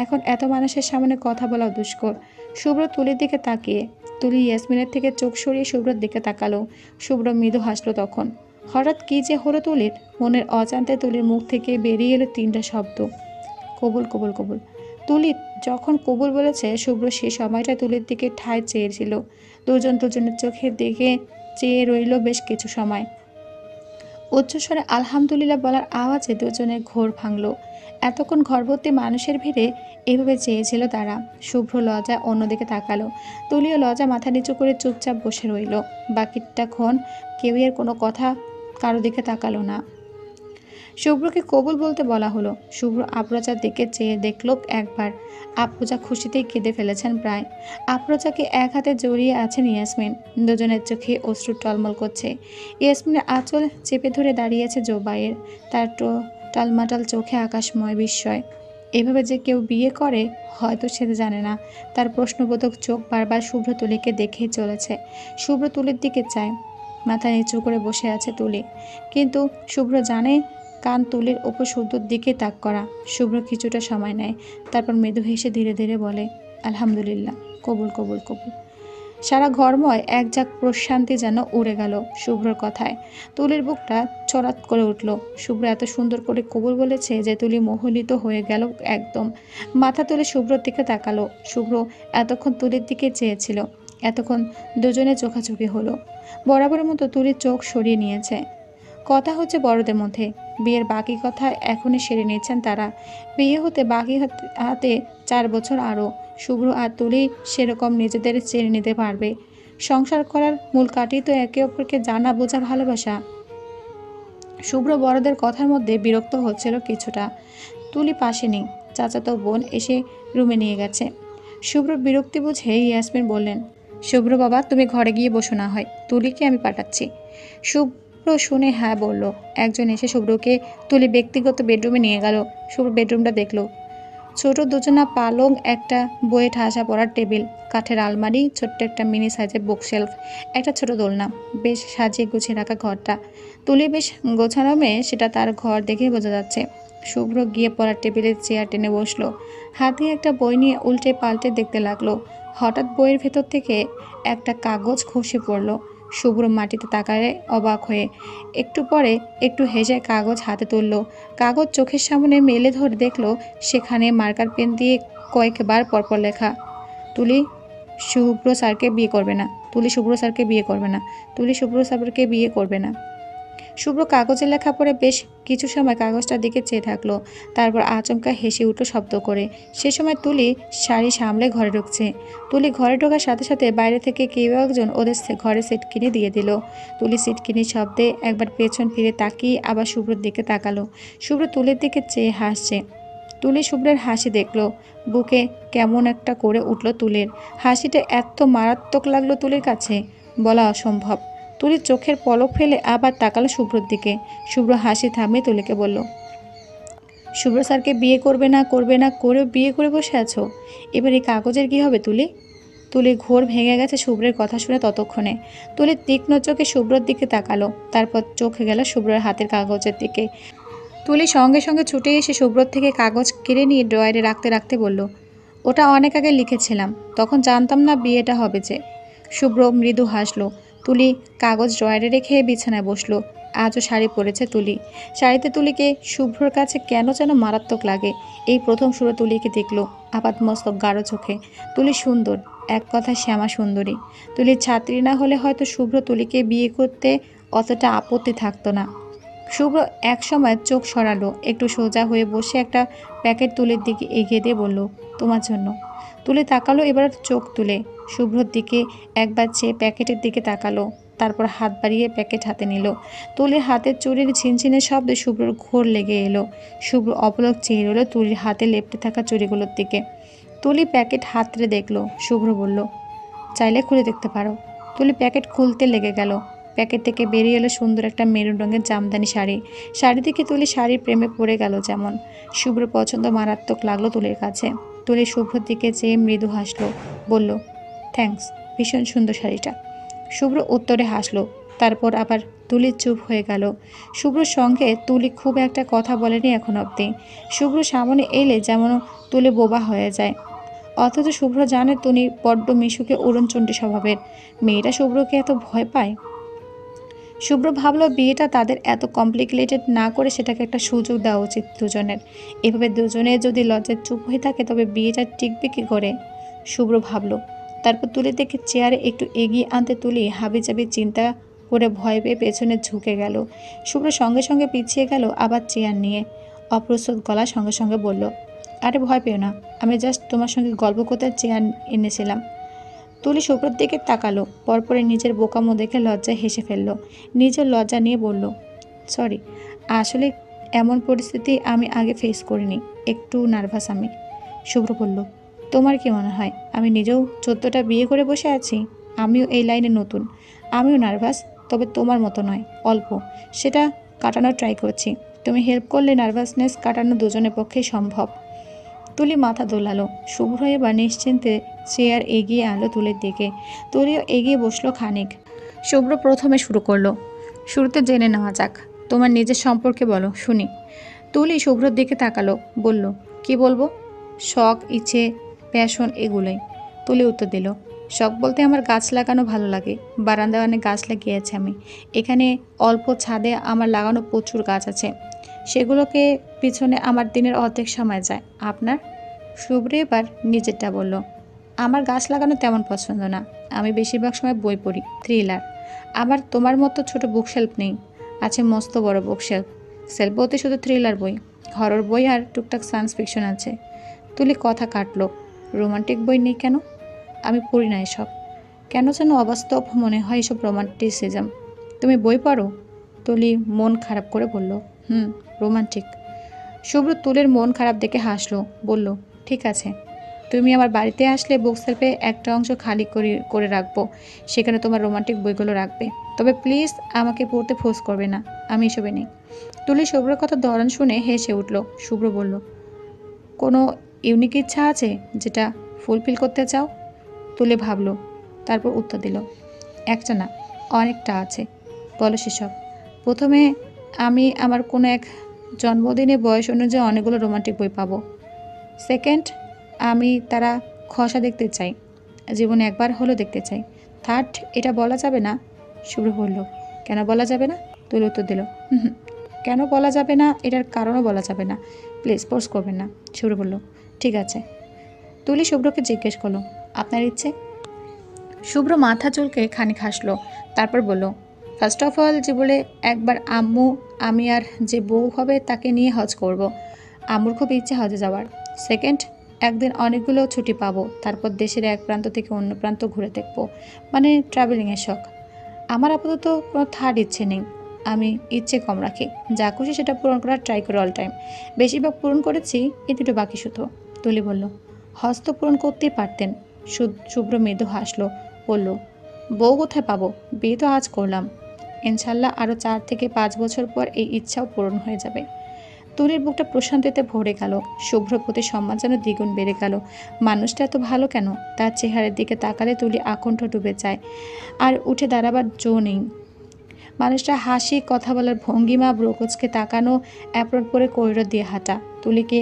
এখন এত মানুষের সামনে কথা বলা দুষ্কর। শুভ্র তুলির দিকে তাকিয়ে। তুলি ইয়াসমিনের থেকে চোখ সরিয়ে শুভ্রর দিকে তাকালো। শুভ্র মৃদু হাসলো তখন। হঠাৎ কী যে হলো তুলির, মনের অজান্তে তুলির মুখ থেকে বেরিয়ে এলো তিনটা শব্দ, কবুল কবুল কবুল। তুলি যখন কবুল বলেছে, শুভ্র সে সময়টা তুলির দিকে ঠায় চেয়েছিল। দুজন দুজনের চোখের দিকে চেয়ে রইল বেশ কিছু সময়। উচ্চস্বরে আলহামদুলিল্লাহ বলার আওয়াজে দুজনের ঘোর ভাঙল। এতক্ষণ ঘরভর্তি মানুষের ভিড়ে এভাবে চেয়েছিল তারা। শুভ্র লজ্জা অন্যদিকে তাকালো। তুলিও লজ্জা মাথা নিচু করে চুপচাপ বসে রইল। বাকিটাক্ষণ কেউই আর কোনো কথা কারো দিকে তাকালো না। শুভ্রকে কবুল বলতে বলা হলো। শুভ্র আফরোজার দিকে চেয়ে দেখল একবার। আফরোজা খুশিতেই কেঁদে ফেলেছেন প্রায়। আফরোজাকে এক হাতে জড়িয়ে আছেন ইয়াসমিন। দুজনের চোখে অশ্রু টলমল করছে। ইয়াসমিনের আঁচল চেপে ধরে দাঁড়িয়েছে জোবাইর। তার টালমাটাল চোখে আকাশময় বিস্ময়। এভাবে যে কেউ বিয়ে করে হয়তো সে জানে না। তার প্রশ্নবোধক চোখ বারবার শুভ্র তুলিকে দেখেই চলেছে। শুভ্র তুলির দিকে চায়। মাথা নিচু করে বসে আছে তুলি। কিন্তু শুভ্র জানে কান তুলির ওপর শুদ্ধর দিকে তাক করা। শুভ্র কিছুটা সময় নেয়, তারপর মৃদু হেসে ধীরে ধীরে বলে, আলহামদুলিল্লাহ, কবুল কবুল কবুল। সারা ঘরময় এক ঝাঁক প্রশান্তি যেন উড়ে গেল শুভ্রর কথায়। তুলির বুকটা চড়াত করে উঠল। শুভ্র এত সুন্দর করে কবুল বলেছে যে তুলি মোহিত হয়ে গেল একদম। মাথা তুলে শুভ্রর দিকে তাকালো। শুভ্র এতক্ষণ তুলির দিকে চেয়েছিল। এতক্ষণ দুজনে চোখাচোখি হলো। বরাবরের মতো তুলির চোখ সরিয়ে নিয়েছে। কথা হচ্ছে বড়দের মধ্যে। বিয়ের বাকি কথা এখনই সেরে নিচ্ছেন তারা। বিয়ে হতে বাকি হাতে 4 বছর আরও। শুভ্র আর তুলি সেরকম নিজেদের চেনে নিতে পারবে। সংসার করার মূল কাঠই তো একে অপরকে জানা বোঝা ভালোবাসা। শুভ্র বড়দের কথার মধ্যে বিরক্ত হচ্ছিল কিছুটা। তুলি পাশে নেই। চাচাতো বোন এসে রুমে নিয়ে গেছে। শুভ্র বিরক্তি বুঝে ইয়াসমিন বললেন, শুভ্র বাবা, তুমি ঘরে গিয়ে বসো না হয়, তুলিকে আমি পাঠাচ্ছি। শুভ্র শুনে হ্যাঁ বলল। একজন এসে শুভ্রকে তুলি ব্যক্তিগত বেডরুমে নিয়ে গেল। শুভ্র বেডরুমটা দেখলো। ছোট দুজনা পালং, একটা বইয়ে ঠাসা পড়ার টেবিল, কাঠের আলমারি, ছোট্ট একটা মিনি সাইজের বুকশেলফ, একটা ছোট দোলনা। বেশ সাজিয়ে গুছিয়ে রাখা ঘরটা। তুলি বেশ গোছানো মেয়ে, সেটা তার ঘর দেখেই বোঝা যাচ্ছে। শুভ্র গিয়ে পড়ার টেবিলের চেয়ার টেনে বসলো। হাতে একটা বই নিয়ে উল্টে পাল্টে দেখতে লাগলো। হঠাৎ বইয়ের ভেতর থেকে একটা কাগজ খসে পড়ল। শুভ্র মাটিতে তাকায় অবাক হয়ে। একটু পরে একটু হেসে কাগজ হাতে তুলল। কাগজ চোখের সামনে মেলে ধরে দেখলো সেখানে মার্কার পেন দিয়ে কয়েকবার পরপর লেখা, তুলি শুভ্র স্যারকে বিয়ে করবে না, তুলি শুভ্র স্যারকে বিয়ে করবে না, তুলি শুভ্র স্যারকে বিয়ে করবে না। শুভ্র কাগজে লেখা পড়ে বেশ কিছু সময় কাগজটার দিকে চেয়ে থাকলো। তারপর আচমকা হেসে উঠল শব্দ করে। সে সময় তুলি শাড়ি সামলে ঘরে ঢুকছে। তুলি ঘরে ঢোকার সাথে সাথে বাইরে থেকে কেউ একজন ওদের ঘরে সিট কিনে দিয়ে দিল। তুলি সিট কিনে শব্দে একবার পেছন ফিরে তাকিয়ে আবার শুভ্রর দিকে তাকালো। শুভ্র তুলির দিকে চেয়ে হাসছে। তুলি শুভ্রের হাসি দেখলো। বুকে কেমন একটা করে উঠল তুলির। হাসিটা এত মারাত্মক লাগলো তুলির কাছে, বলা অসম্ভব। তুলি চোখের পলক ফেলে আবার তাকালো শুভ্রর দিকে। শুভ্র হাসি থামিয়ে তুলিকে বলল, শুভ্র স্যারকে বিয়ে করবে না করেও বিয়ে করে বসে আছো। এবার এই কাগজের কি হবে তুলি? তুলির ঘোর ভেঙে গেছে শুভ্রের কথা শুনে ততক্ষণে। তুলি তীক্ষ্ণ চোখে শুভ্রর দিকে তাকালো, তারপর চোখে গেল শুভ্রের হাতের কাগজের দিকে। তুলি সঙ্গে সঙ্গে ছুটে এসে শুভ্রর থেকে কাগজ কেড়ে নিয়ে ড্রয়ারে রাখতে রাখতে বলল, ওটা অনেক আগে লিখেছিলাম, তখন জানতাম না বিয়েটা হবে যে। শুভ্র মৃদু হাসলো। তুলি কাগজ ড্রয়ারে রেখে বিছানায় বসলো। আজও শাড়ি পরেছে তুলি। শাড়িতে তুলিকে শুভ্রর কাছে কেন যেন মারাত্মক লাগে। এই প্রথম শুরু তুলিকে দেখলো আপাতমস্তক গাঢ় চোখে। তুলি সুন্দর, এক কথা শ্যামা সুন্দরী। তুলির ছাত্রী না হলে হয়তো শুভ্র তুলিকে বিয়ে করতে অতটা আপত্তি থাকতো না। শুভ্র এক সময় চোখ সরালো, একটু সোজা হয়ে বসে একটা প্যাকেট তুলির দিকে এগিয়ে দিয়ে বলল, তোমার জন্য। তুলি তাকালো এবার চোখ তুলে। শুভ্রর দিকে একবার চেয়ে প্যাকেটের দিকে তাকালো, তারপর হাত বাড়িয়ে প্যাকেট হাতে নিল। তুলির হাতের চুরির ঝিনঝিনের শব্দে শুভ্রর ঘোর লেগে এলো। শুভ্র অপলক চেয়ে রইল তুলির হাতে লেপ্টে থাকা চুড়িগুলোর দিকে। তুলি প্যাকেট হাতড়ে দেখলো। শুভ্র বলল, চাইলে খুলে দেখতে পারো। তুলি প্যাকেট খুলতে লেগে গেল। প্যাকেট থেকে বেরিয়ে এলো সুন্দর একটা মেরুন রঙের জামদানি শাড়ি। শাড়ি থেকে তুলি শাড়ির প্রেমে পড়ে গেল যেমন। শুভ্র পছন্দ মারাত্মক লাগলো তুলির কাছে। তুলি শুভ্রর দিকে চেয়ে মৃদু হাসলো, বলল, থ্যাঙ্কস, ভীষণ সুন্দর শাড়িটা। শুভ্র উত্তরে হাসলো। তারপর আবার তুলি চুপ হয়ে গেল। শুভ্রর সঙ্গে তুলি খুব একটা কথা বলেনি এখন অবধি। শুভ্র সামনে এলে যেমন তুলি বোবা হয়ে যায়। অথচ শুভ্র জানে তুলি বড্ড মিশুকে উড়নচণ্ডী স্বভাবের। মেয়েরা শুভ্রকে এত ভয় পায়। শুভ্র ভাবলো বিয়েটা তাদের এত কমপ্লিকেটেড না করে সেটাকে একটা সুযোগ দেওয়া উচিত দুজনের। এভাবে দুজনে যদি লজ্জায় চুপ হয়ে থাকে তবে বিয়েটা টিকবে কী করে, শুভ্র ভাবলো। তারপর তুলি থেকে চেয়ারে একটু এগিয়ে আনতে তুলি হাবিজাবি চিন্তা করে ভয় পেয়ে পেছনে ঝুঁকে গেল। শুভ্র সঙ্গে সঙ্গে পিছিয়ে গেল আবার চেয়ার নিয়ে। অপ্রস্তুত গলার সঙ্গে সঙ্গে বলল, আরে ভয় পেও না, আমি জাস্ট তোমার সঙ্গে গল্প করতে চেয়ার এনেছিলাম। তুলি শুভ্রর দিকে তাকালো, পরপরে নিজের বোকামো দেখে লজ্জায় হেসে ফেলল। নিজের লজ্জা নিয়ে বলল, সরি, আসলে এমন পরিস্থিতি আমি আগে ফেস করিনি, একটু নার্ভাস আমি। শুভ্র বলল, তোমার কি মনে হয় আমি নিজেও 14টা বিয়ে করে বসে আছি? আমিও এই লাইনে নতুন, আমিও নার্ভাস, তবে তোমার মতো নয়, অল্প। সেটা কাটানোর ট্রাই করছি। তুমি হেল্প করলে নার্ভাসনেস কাটানো দুজনের পক্ষেই সম্ভব। তুলি মাথা দোলালো। শুভ্র এবার নিশ্চিন্তে চেয়ার এগিয়ে আনলো তুলির দিকে। তুলিও এগিয়ে বসলো খানিক। শুভ্র প্রথমে শুরু করলো, শুরুতে জেনে নেওয়া যাক, তোমার নিজের সম্পর্কে বলো শুনি। তুলি শুভ্রর দিকে তাকালো, বলল, কি বলবো? শখ, ইচ্ছে, প্যাশন, এগুলোই। তুলি উত্তর দিল, শখ বলতে আমার গাছ লাগানো ভালো লাগে। বারান্দায় অনেক গাছ লাগিয়েছি আমি। এখানে অল্প ছাদে আমার লাগানো প্রচুর গাছ আছে, সেগুলোকে পিছনে আমার দিনের অর্ধেক সময় যায়। আপনার? শুভ্র এবার নিজেরটা বলল, আমার গাছ লাগানো তেমন পছন্দ না, আমি বেশিরভাগ সময় বই পড়ি, থ্রিলার। আমার তোমার মতো ছোট বুকশেলফ নেই, আছে মস্ত বড় বুকশেলফ। সেলফ বলতে শুধু থ্রিলার বই, হরর বই আর টুকটাক সায়েন্স ফিকশন আছে। তুলি কথা কাটলো, রোমান্টিক বই নেই কেন? আমি পড়ি না এসব। কেন যেন অবাস্তব মনে হয় এসব রোমান্টিসিজম। তুমি বই পড়ো? তুলি মন খারাপ করে বলল, রোমান্টিক। শুভ্র তুলির মন খারাপ দেখে হাসলো, বলল, ঠিক আছে, তুমি আমার বাড়িতে আসলে বুকশেলফে একটা অংশ খালি করে রাখবো, সেখানে তোমার রোমান্টিক বইগুলো রাখবে। তবে প্লিজ আমাকে পড়তে ফোর্স করবে না, আমি এসবে নেই। তুলি শুভ্রের কথা ধরন শুনে হেসে উঠল। শুভ্র বলল, কোনো ইউনিক ইচ্ছা আছে যেটা ফুলফিল করতে চাও? তুলি ভাবলো, তারপর উত্তর দিল, একটা না, অনেকটা আছে। বলো সেসব। প্রথমে আমি আমার কোনো এক জন্মদিনে বয়স অনুযায়ী অনেকগুলো রোমান্টিক বই পাবো। সেকেন্ড, আমি তারা খসা দেখতে চাই, জীবনে একবার হলেও দেখতে চাই। থার্ড, এটা বলা যাবে না। শুভ্র বলল, কেন বলা যাবে না? তুলি উত্তর দিল, কেন বলা যাবে না এটার কারণও বলা যাবে না, প্লিজ ফোর্স করবেন না। শুভ্র বলল, ঠিক আছে। তুলি শুভ্রকে জিজ্ঞেস করলো, আপনার ইচ্ছে? শুভ্র মাথা চুলকে খানিক হাসলো, তারপর বলল, ফার্স্ট অফ অল জীবনে একবার আম্মু, আমি আর যে বউ হবে তাকে নিয়ে হজ করব। আম্মুর খুব ইচ্ছে হজে যাওয়ার। সেকেন্ড, একদিন অনেকগুলো ছুটি পাবো, তারপর দেশের এক প্রান্ত থেকে অন্য প্রান্ত ঘুরে দেখবো, মানে ট্রাভেলিংয়ের শখ। আমার আপাতত কোনো থার্ড ইচ্ছে নেই। আমি ইচ্ছে কম রাখি, যা খুশি সেটা পূরণ করার ট্রাই করি অল টাইম। বেশিরভাগ পূরণ করেছি, এই দুটো বাকি শুধু। তুলি বলল, হজ তো পূরণ করতেই পারতেন। শুভ্র মৃদু হাসলো, বলল, বউ কোথায় পাবো? বিয়ে তো আজ করলাম, ইনশাল্লাহ আরও 4 থেকে 5 বছর পর এই ইচ্ছাও পূরণ হয়ে যাবে। তুলির বুকটা প্রশান্তিতে ভরে গেল। শুভ্র প্রতি সম্মান যেন দ্বিগুণ বেড়ে গেল। মানুষটা এত ভালো কেন? তার চেহারার দিকে তাকালে তুলি আকণ্ঠ ডুবে যায়, আর উঠে দাঁড়াবার জো নেই। মানুষটা হাসি, কথা বলার ভঙ্গিমা, ব্রোকোচকে তাকানো, অ্যাপ্রন পরে করিডোর দিয়ে হাঁটা, তুলিকে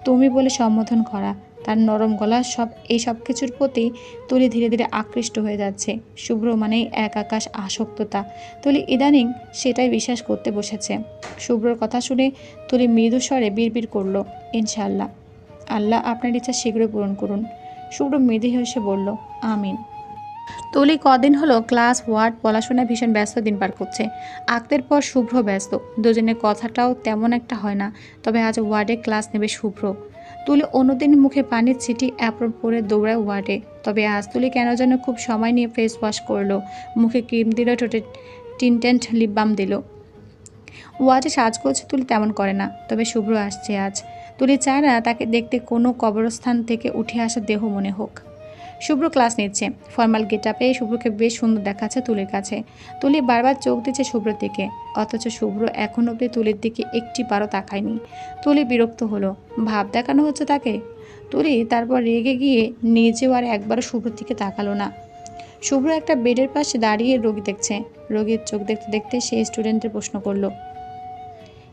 তুমি বলে সম্বোধন করা, তার নরম গলা, এই সব কিছুর প্রতি তুলি ধীরে ধীরে আকৃষ্ট হয়ে যাচ্ছে। শুভ্র মানেই এক আকাশ আসক্ততা। তুলি ইদানিং সেটাই বিশ্বাস করতে বসেছে। শুভ্রর কথা শুনে তুলি মৃদু স্বরে বিড়বিড় করল, ইনশাআল্লাহ, আল্লাহ আপনার ইচ্ছা শীঘ্রই পূরণ করুন। শুভ্র মৃদু হেসে বলল, আমিন। তুলি কদিন হলো ক্লাস, ওয়ার্ড, পড়াশোনায় ভীষণ ব্যস্ত দিন পার করছে। আক্তের পর শুভ্র ব্যস্ত, দুজনের কথাটাও তেমন একটা হয় না। তবে আজ ওয়ার্ডে ক্লাস নেবে শুভ্র। তুলি অন্যদিন মুখে পানির ছিটি অ্যাপ্রন পরে দৌড়ায় ওয়ার্ডে। তবে আজ তুলি কেন যেন খুব সময় নিয়ে ফেস ওয়াশ করলো, মুখে ক্রিম দিল, ঠোঁটে টিনটেন্ট লিপ বাম দিল। ওয়ার্ডে সাজগোজ তুলি তেমন করে না, তবে শুভ্র আসছে আজ। তুলি চায় না তাকে দেখতে কোনো কবরস্থান থেকে উঠে আসা দেহ মনে হোক। শুভ্র ক্লাস নিচ্ছে, ফর্মাল গেটআপে শুভ্রকে বেশ সুন্দর দেখাচ্ছে তুলির কাছে। তুলি বারবার চোখ দিচ্ছে শুভ্রর দিকে, অথচ শুভ্র এখন অবধি তুলির দিকে একটি বারও তাকায়নি। তুলি বিরক্ত হলো, ভাব দেখানো হচ্ছে তাকে। তুলি তারপর রেগে গিয়ে নিজেও আর একবারও শুভ্রর দিকে তাকালো না। শুভ্র একটা বেডের পাশে দাঁড়িয়ে রোগী দেখছে। রোগীর চোখ দেখতে দেখতে সেই স্টুডেন্টের প্রশ্ন করলো,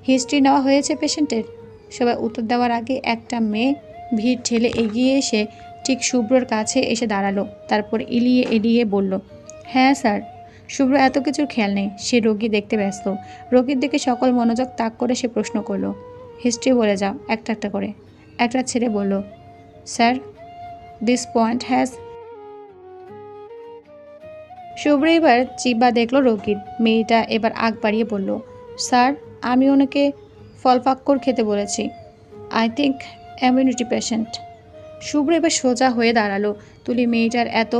হিস্ট্রি নেওয়া হয়েছে পেশেন্টের? সবাই উত্তর দেওয়ার আগে একটা মেয়ে ভিড় ঠেলে এগিয়ে এসে ঠিক শুভ্রর কাছে এসে দাঁড়ালো। তারপর এলিয়ে এলিয়ে বলল, হ্যাঁ স্যার। শুভ্র এত কিছুর খেয়াল নেই, সে রোগী দেখতে ব্যস্ত। রোগীর দিকে সকল মনোযোগ তাক করে সে প্রশ্ন করলো, হিস্ট্রি বলে যাও একটা একটা করে। একটা ছেলে বলল, স্যার, দিস পয়েন্ট হ্যাজ। শুভ্র এবার চিবা দেখলো রোগীর। মেয়েটা এবার আগ বাড়িয়ে বলল, স্যার, আমি ওনাকে ফলফাক্কর খেতে বলেছি। I think immunity patient. Shubhro এবার সোজা হয়ে দাঁড়ালো। তুলি মেয়েটার এত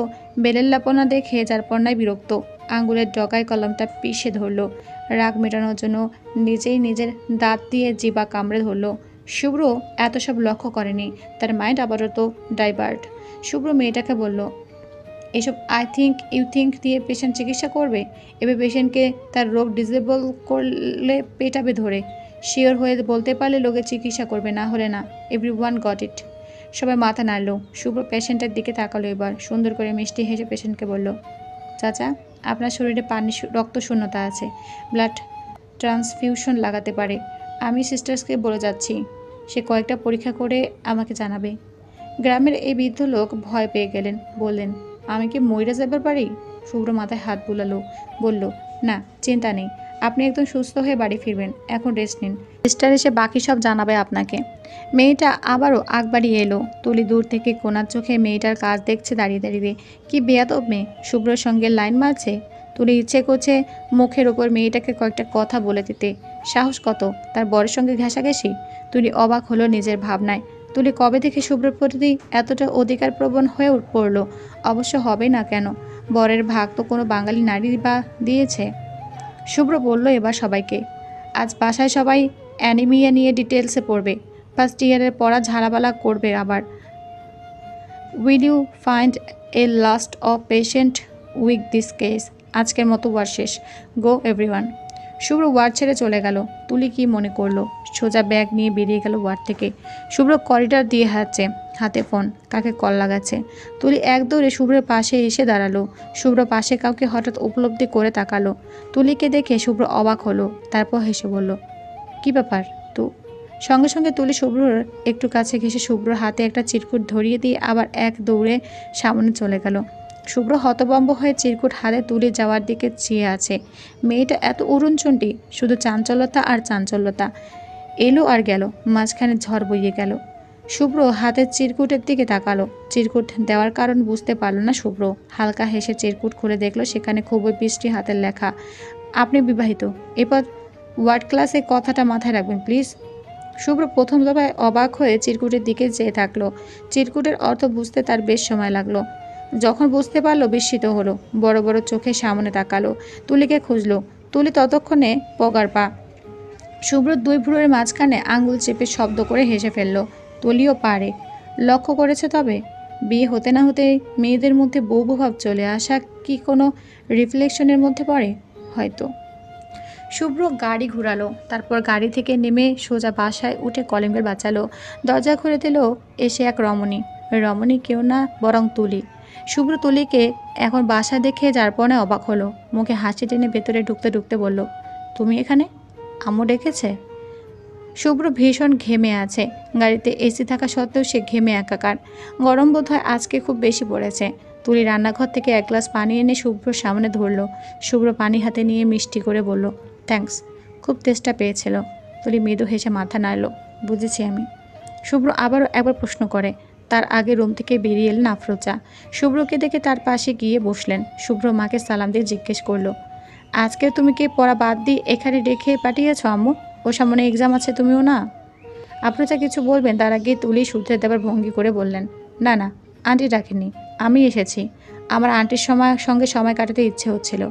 বেলেল্লাপনা দেখে যার পর্নায় বিরক্ত। আঙ্গুলের ডগায় কলমটা পিষে ধরল। রাগ মেটানোর জন্য নিজেই নিজের দাঁত দিয়ে জিবা কামড়ে ধরল। শুভ্র এত সব লক্ষ্য করেনি, তার মাইন্ড আপাতত ডাইভার্ট। শুভ্র মেয়েটাকে বলল, এসব আই থিঙ্ক ইউ থিঙ্ক দিয়ে পেশেন্ট চিকিৎসা করবে? এবার পেশেন্টকে তার রোগ ডিসেবল করলে পেটাবে ধরে। শিওর হয়ে বলতে পারলে লোকের চিকিৎসা করবে, না হলে না। Everyone got it. সবাই মাথা নাড়ল। শুভ্র পেশেন্টের দিকে তাকালো। এবার সুন্দর করে মিষ্টি হেসে পেশেন্টকে বলল, চাচা, আপনার শরীরে পানি রক্ত শূন্যতা আছে, ব্লাড ট্রান্সফিউশন লাগাতে পারে। আমি সিস্টার্সকে বলে যাচ্ছি, সে কয়েকটা পরীক্ষা করে আমাকে জানাবে। গ্রামের এই বৃদ্ধ লোক ভয় পেয়ে গেলেন, বললেন, আমি কি মইরা যাবার পারি? শুভ্র মাথায় হাত বুলালো, বলল, না, চিন্তা নেই, আপনি একদম সুস্থ হয়ে বাড়ি ফিরবেন। এখন রেস্ট নিন, সিস্টার এসে বাকি সব জানাবে আপনাকে। মেয়েটা আবারও আগ বাড়িয়ে এলো। তুলি দূর থেকে কোনার চোখে মেয়েটার কাজ দেখছে দাঁড়িয়ে দাঁড়িয়ে। কি বেয়াদব মেয়ে, শুভ্রর সঙ্গে লাইন মারছে। তুলি ইচ্ছে করছে মুখের ওপর মেয়েটাকে কয়েকটা কথা বলে দিতে। সাহস কত তার বরের সঙ্গে ঘেঁষাঘেঁষি! তুলি অবাক হলো নিজের ভাবনায়। তুলি কবে থেকে শুভ্রর প্রতি এতটা অধিকার প্রবণ হয়ে পড়ল? অবশ্য হবে না কেন, বরের ভাগ তো কোনো বাঙালি নারী বা দিয়েছে। শুভ্র বলল এবার সবাইকে, আজ বাসায় সবাই অ্যানিমিয়া নিয়ে ডিটেলসে পড়বে। ফার্স্ট ইয়ারের পড়া ঝাড়াবালা করবে আবার। Will you find a last of patient with this case? আজকের মতো ওয়ার্ড শেষ, গো এভরিওয়ান। শুভ্র ওয়ার্ড ছেড়ে চলে গেল। তুলি কি মনে করলো? সোজা ব্যাগ নিয়ে বেরিয়ে গেল ওয়ার্ড থেকে। শুভ্র করিডর দিয়ে হাঁটছে, হাতে ফোন, কাকে কল লাগাচ্ছে। তুলি এক দৌড়ে শুভ্রের পাশে এসে দাঁড়ালো। শুভ্র পাশে কাউকে হঠাৎ উপলব্ধি করে তাকালো। তুলিকে দেখে শুভ্র অবাক হলো, তারপর হেসে বলল, কি ব্যাপার তু? সঙ্গে সঙ্গে তুলি শুভ্রর একটু কাছে ঘেসে শুভ্রর হাতে একটা চিরকুট ধরিয়ে দিয়ে আবার এক দৌড়ে সামনে চলে গেল। শুভ্র হতবম্ব হয়ে চিরকুট হাতে তুলে যাওয়ার দিকে চেয়ে আছে। মেয়েটা এত অরুণচণ্ডী, শুধু চাঞ্চল্যতা আর চাঞ্চল্যতা। এলো আর গেল, মাঝখানে ঝড় বইয়ে গেল। শুভ্র হাতের চিরকুটের দিকে তাকালো। চিরকুট দেওয়ার কারণ বুঝতে পারল না শুভ্র। হালকা হেসে চিরকুট খুলে দেখলো সেখানে খুবই বৃষ্টি হাতের লেখা, আপনি বিবাহিত। এরপর ওয়ার্ড ক্লাসে কথাটা মাথায় রাখবেন প্লিজ। শুভ্র প্রথম দফায় অবাক হয়ে চিরকুটের দিকে চেয়ে থাকলো। চিরকুটের অর্থ বুঝতে তার বেশ সময় লাগলো। যখন বুঝতে পারলো বিস্মিত হলো, বড় বড় চোখে সামনে তাকালো। তুলিকে খুঁজলো। তুলি ততক্ষণে পগার পা। শুভ্র দুই ভ্রুয়ের মাঝখানে আঙুল চেপে শব্দ করে হেসে ফেলল। তুলিও পারে, লক্ষ্য করেছে তবে বিয়ে হতে না হতে মেয়েদের মধ্যে বউ ভাব চলে আসা কি কোনো রিফ্লেকশনের মধ্যে পড়ে? হয়তো। শুভ্র গাড়ি ঘুরালো, তারপর গাড়ি থেকে নেমে সোজা বাসায় উঠে কলিং বেল বাজালো। দরজা খুলে দিল এসে এক রমণী। রমণী কেউ না বরং তুলি। শুভ্র তুলিকে এখন বাসা দেখে যার পরে অবাক হলো। মুখে হাসি টেনে ভেতরে ঢুকতে ঢুকতে বলল, তুমি এখানে? আম্মু ডেকেছে? শুভ্র ভীষণ ঘেমে আছে। গাড়িতে এসি থাকা সত্ত্বেও সে ঘেমে একাকার। গরম বোধ হয় আজকে খুব বেশি পড়েছে। তুলি রান্নাঘর থেকে এক গ্লাস পানি এনে শুভ্রর সামনে ধরল। শুভ্র পানি হাতে নিয়ে মিষ্টি করে বলল, থ্যাঙ্কস, খুব তেষ্টা পেয়েছিল। তুলি মৃদু হেসে মাথা নাড়ল, বুঝেছি আমি। শুভ্র আবারও একবার প্রশ্ন করে। তার আগে রুম থেকে বেরিয়ে এলেন আফরোজা। শুভ্রকে দেখে তার পাশে গিয়ে বসলেন। শুভ্র মাকে সালাম দিয়ে জিজ্ঞেস করলো, আজকে তুমি কি পড়া বাদ দিয়ে এখানে রেখে পাঠিয়েছ আম্মু? ও সামনে এক্সাম আছে, তুমিও না? আফরোজা কিছু বলবেন তার আগে তুলি শুধরে দেবার ভঙ্গি করে বললেন, না না, আন্টি ডাকেনি, আমি এসেছি। আমার আন্টির সঙ্গে সময় কাটাতে ইচ্ছে হচ্ছিল।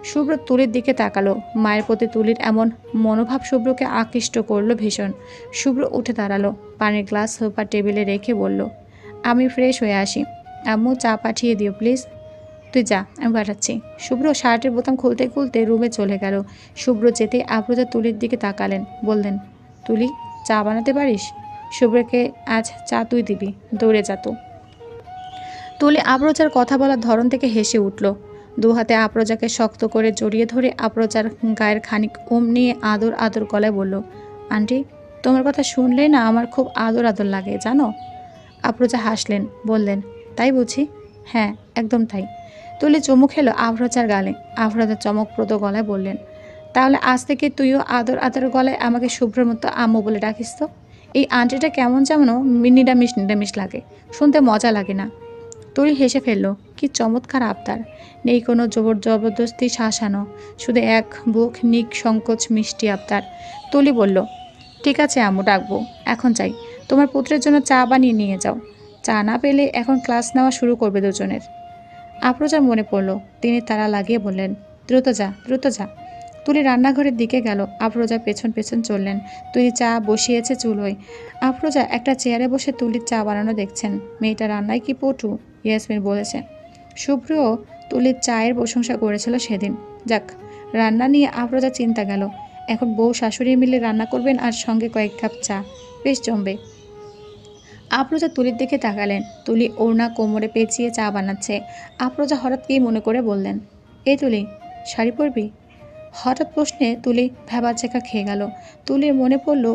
শুভ্র তুলির দিকে তাকালো। মায়ের প্রতি তুলির এমন মনোভাব শুভ্রকে আকৃষ্ট করলো ভীষণ। শুভ্র উঠে দাঁড়ালো, পানির গ্লাস সোফার টেবিলে রেখে বলল, আমি ফ্রেশ হয়ে আসি, আম্মু চা পাঠিয়ে দিও প্লিজ। তুই যা, আমি পাঠাচ্ছি। শুভ্র শার্টের বোতাম খুলতে খুলতে রুমে চলে গেল। শুভ্র যেতেই আফরোজা তুলির দিকে তাকালেন, বললেন, তুলি, চা বানাতে পারিস? শুভ্রকে আজ চা তুই দিবি, দৌড়ে যা তো। তুলি আফরোজার কথা বলার ধরন থেকে হেসে উঠল। দু হাতে আফরোজাকে শক্ত করে জড়িয়ে ধরে আফরোজার গায়ের খানিক নিয়ে আদর আদর গলায় বলল, আন্টি, তোমার কথা শুনলেই না আমার খুব আদর আদর লাগে জানো। আফরোজা হাসলেন, বললেন, তাই বুঝি? হ্যাঁ, একদম তাই। তুলি চুমু খেলো আফরোজার গালে। আফরোজা চমকপ্রদ গলায় বললেন, তাহলে আজ থেকে তুইও আদর আদর গলায় আমাকে শুভ্রের মতো আম্মু বলে ডাকিস তো। এই আন্টিটা কেমন যেন নিরামিষ নিরামিষ লাগে, শুনতে মজা লাগে না? তুলি হেসে ফেলল, কি চমৎকার আবদার। নেই কোনো জবরদস্তি শাসানো, শুধু এক বুক নিক সংকোচ মিষ্টি আবদার। তুলি বলল, ঠিক আছে আম্মু, ডাকবো। এখন চাই তোমার পুত্রের জন্য চা বানিয়ে নিয়ে যাও। চা না পেলে এখন ক্লাস নেওয়া শুরু করবে দুজনের। আফরোজার মনে পড়ল, তিনি তারা লাগিয়ে বললেন, দ্রুত যা, দ্রুত যা। তুলি রান্নাঘরের দিকে গেল। আফরোজা পেছন পেছন চললেন। তুলি চা বসিয়েছে চুলোয়। আফরোজা একটা চেয়ারে বসে তুলির চা বানানো দেখছেন। মেয়েটা রান্নায় কি পটু, ইয়াসমিন বলেছে। শুভ্রও তুলির চায়ের প্রশংসা করেছিল সেদিন। যাক, রান্না নিয়ে আফরোজা চিন্তা গেল। এখন বউ শাশুড়ি মিলে রান্না করবেন আর সঙ্গে কয়েক কাপ চা, বেশ জমবে। আফরোজা তুলির দিকে তাকালেন। তুলি ওড়না কোমরে পেঁচিয়ে চা বানাচ্ছে। আফরোজা হঠাৎ কী মনে করে বললেন, এই তুলি, শাড়ি পরবি? হঠাৎ প্রশ্নে তুলি ভ্যাবাচেকা খেয়ে গেল। তুলির মনে পড়ল,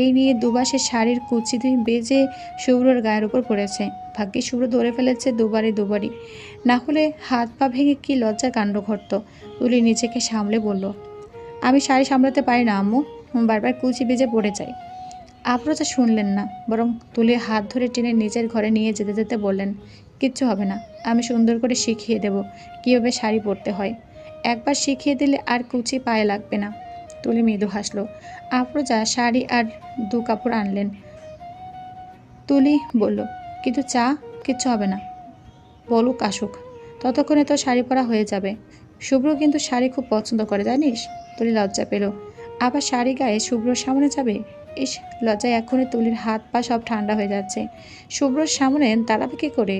এই নিয়ে দুবাসে শাড়ির কুচি বেজে শুভ্রর গায়ের উপর পড়েছে। ভাগ্যে শুভ্র ধরে ফেলেছে দুবারই। না হলে হাত পা ভেঙে কি লজ্জা কাণ্ড ঘটত। তুলি নিজেকে সামলে বলল, আমি শাড়ি সামলাতে পারি না আম্মু, বারবার কুচি বেজে পড়ে যায়। আফরোজা শুনলেন না, বরং তুলির হাত ধরে টেনে নিজের ঘরে নিয়ে যেতে যেতে বললেন, কিচ্ছু হবে না, আমি সুন্দর করে শিখিয়ে দেব কীভাবে শাড়ি পরতে হয়। একবার শিখিয়ে দিলে আর কুচি পায়ে লাগবে না। তুলি মৃদু হাসল। আফরোজা শাড়ি আর দু কাপড় আনলেন। তুলি বলল, কিন্তু চা? কিচ্ছু হবে না, বলুক আসুক, ততক্ষণে তো শাড়ি পরা হয়ে যাবে। শুভ্র কিন্তু শাড়ি খুব পছন্দ করে জানিস। তুলি লজ্জা পেল। আবার শাড়ি গায়ে শুভ্রর সামনে যাবে? ইস, লজ্জায় এখনই তুলির হাত পা সব ঠান্ডা হয়ে যাচ্ছে। শুভ্রর সামনে দাঁড়াবে কী করে?